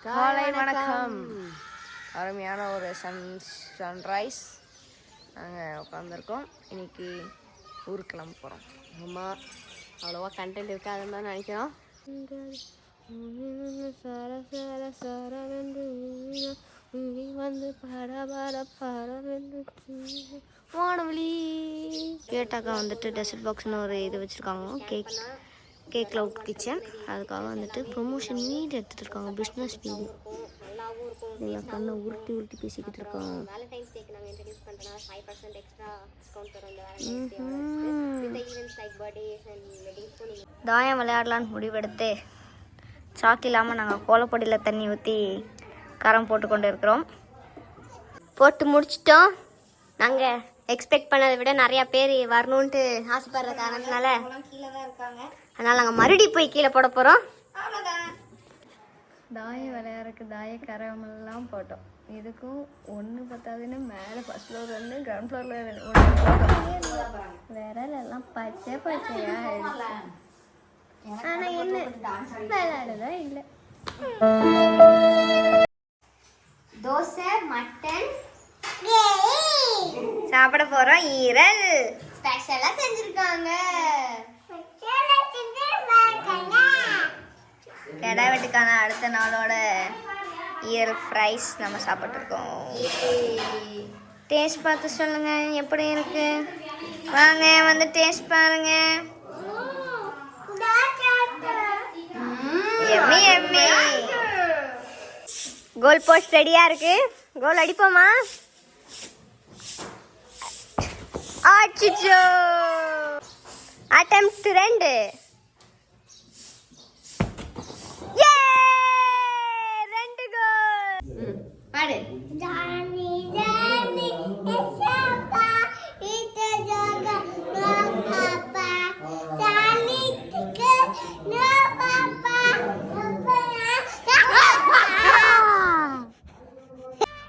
காலை வணக்கம். அருமையான ஒரு சன்ரைஸ். நாங்கள் உட்காந்துருக்கோம். இன்னைக்கு ஊருக்கு கிளம்ப போகிறோம். ஆமாம், அவ்வளோவா கண்டென்ட் இருக்காதுன்னு தான் நினைக்கிறோம். வந்து வானவழி கேட்டாக்கா வந்துட்டு டெசர்ட் பாக்ஸ்னு ஒரு இது வச்சுருக்காங்க. Cake cloud kitchen. அதுக்காக வந்துட்டு ப்ரொமோஷன் வீடு எடுத்துகிட்டு இருக்காங்க. பிஸ்னஸ் வீடு. எங்கள் கண்ணை உருட்டி பேசிக்கிட்டு இருக்காங்க. தாயம் விளையாடலான்னு முடிவெடுத்து சாக்கு இல்லாமல் நாங்கள் கோலப்பொடியில் தண்ணி ஊற்றி காரம் போட்டு கொண்டு இருக்கிறோம். போட்டு முடிச்சிட்டோம். நாங்கள் எக்ஸ்பெக்ட் பண்ணதை விட நிறையா பேர் வரணுன்ட்டு ஆசைப்படுற காரணத்தினால அதனால் நாங்கள் மறுபடியும் போய் கீழே போட போகிறோம். தாயம் விளையாடுறதுக்கு கரமெல்லாம் போட்டோம். இதுக்கும் ஒன்று பத்தாதுன்னு மேலே ஃபர்ஸ்ட் ஃப்ளோர் வந்து கிரவுண்ட் ஃப்ளோரில் ஒன்று விரலெல்லாம் பச்சையா ஆனால் என்ன விளையாடுதான் இல்லை. தோசை, மட்டன் சாப்பிட போகிறோம். ஈரல் ஸ்பெஷலாக செஞ்சுருக்காங்க. கடை வெட்டுக்கான அடுத்த நாளோட ஈரல் ஃப்ரைஸ் நம்ம சாப்பிட்ருக்கோம். டேஸ்ட் பார்த்து சொல்லுங்க எப்படி இருக்கு. வாங்க வந்து டேஸ்ட் பாருங்க. Emmy Emmy. கோல் போஸ்ட் ரெடியா இருக்கு. கோல் அடிப்போமா? அச்சோ, அட்டெம்ப்ட் 2. பாடு.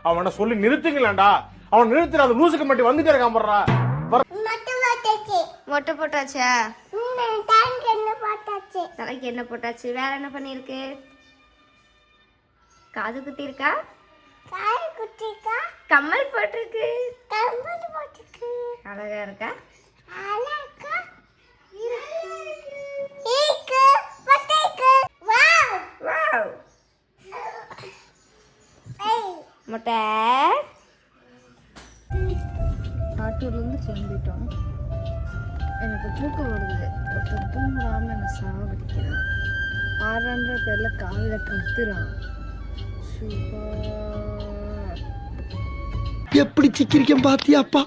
அவனை சொல்லி நிறுத்துங்களேன்டா. அவன் நிறுத்துற அந்த லூசுக்கு மட்டும் வந்துட்டே இருக்கான். போடுறா மொட்டை போட்டாச்சா? தலைக்கு என்ன போட்டாச்சு? வேற என்ன பண்ணிருக்கு? காது குத்தி இருக்கா? கம்மல் போட்டிருக்கு. அழகா இருக்கா? மொட்டை ஆட்டூர்லேருந்து கிளம்பிட்டோம். எனக்கு தூக்கம் வருது. ஒருத்தர் தூங்காமல் என்னை சாவடிக்கிறான். 600 பேரில் காலில் கத்துறான். எப்படி சிக்கிரிக்கம் பாத்தியாப்பா?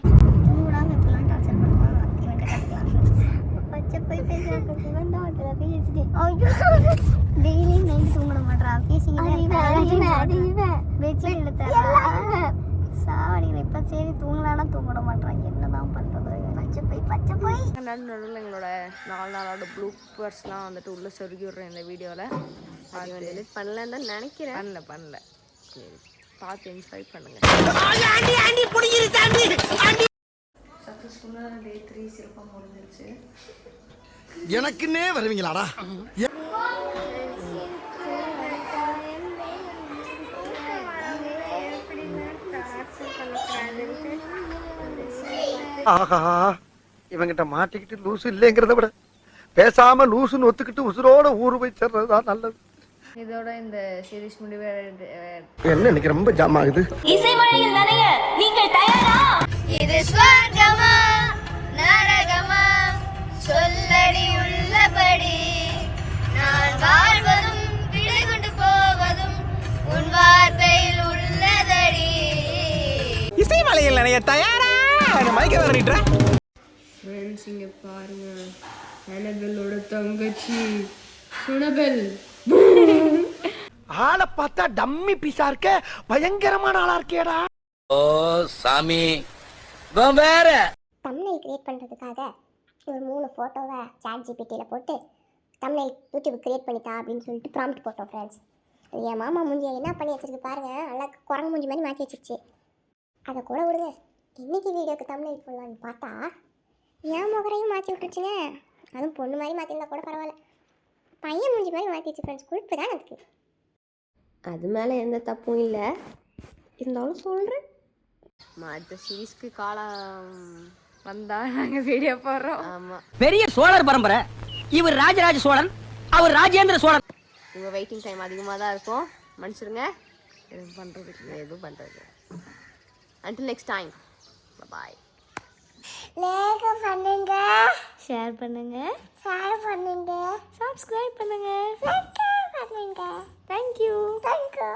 நடுவில் எங்களோட 4 நாளோட ப்ளூப்பர்ஸ்லாம் வந்துட்டு உள்ளே சொருகி விடுறேன் இந்த வீடியோவில். பண்ணலன்னு தான் நினைக்கிறேன். பண்ணல. சரி, பார்த்து என்ஜாய் பண்ணுங்க. சக்ஸஸ்ஃபுல்லாக டே 3 சிறப்பாக முடிஞ்சிருச்சு. எனக்குன்னே வருவீங்களாடா? ஆஹா, இவங்கிட்ட மாட்டிக்கிட்டு லூசு இல்லைங்கிறத விட பேசாம லூசுன்னு ஒத்துக்கிட்டு உசுரோட ஊரு போய் சேர்றதுதான் நல்லது. இதோட இந்த சீரிஸ் முடிவு என்ன இன்னைக்கு ரொம்ப ஜாம் ஆகுது. இசைமழையில் நனைய நீங்கள் தயாரா? இது ஸ்வர்கமா நரகமா சொல்லடி உள்ளபடி நான் வாழ்வதும் விடை கொண்டு போவதும் உன் வார்த்தையில் உள்ளதடி. இசைமலையில் நனைய தயாரா? மைக்க வரணிட்ட ஃப்ரெண்ட்ஸ், இங்கே பாருங்க, அனபெல்லோட தங்கச்சி சுனபெல். ஆளை பார்த்தா டம்மி பீஸா இருக்க, பயங்கரமான ஆளா இருக்கேடா. ஓ சாமி, வேற தம்ப்நெயில் கிரியேட் பண்ணுறதுக்காக ஒரு 3 ஃபோட்டோவை ChatGPTயில் போட்டு தம்ப்நெயில் யூடியூப் கிரியேட் பண்ணிட்டா அப்படின்னு சொல்லிட்டு ப்ராம்ப்ட் போட்டோம் ஃப்ரெண்ட்ஸ். அது என் மாமா மூஞ்சியை என்ன பண்ணி வச்சிருக்கு பாருங்கள். நல்லா குரங்கு மூஞ்சி மாதிரி மாற்றி வச்சிருச்சு. அதை கூட விடுங்க, இன்றைக்கி வீடியோக்கு தம்ப்நெயில் போடலான்னு பார்த்தா என் முகரையும் மாற்றி விட்டுருச்சுங்க. அதுவும் பொண்ணு மாதிரி மாற்றிருந்தா கூட பரவாயில்ல, பையன் மூஞ்சி மாதிரி மாற்றிடுச்சு ஃப்ரெண்ட்ஸ். குறிப்பு தான் அதுக்கு. அது மேலே எந்த தப்பும் இல்லை, இருந்தாலும் சொல்கிறேன். அடுத்த சீரீஸ்க்கு காலம் வந்தால் நாங்கள் வீடியோ போடுறோம். ஆமாம், பெரிய சோழர் பரம்பரை. இவர் ராஜராஜ சோழன், அவர் ராஜேந்திர சோழன். உங்கள் வெயிட்டிங் டைம் அதிகமாக தான் இருக்கும், மன்னிச்சிருங்க. எதுவும் பண்ணுறது. Until next time, bye. Like பண்ணுங்க, ஷேர் பண்ணுங்க, சப்ஸ்கிரைப் பண்ணுங்க. தேங்க்யூ. தேங்க்யூ.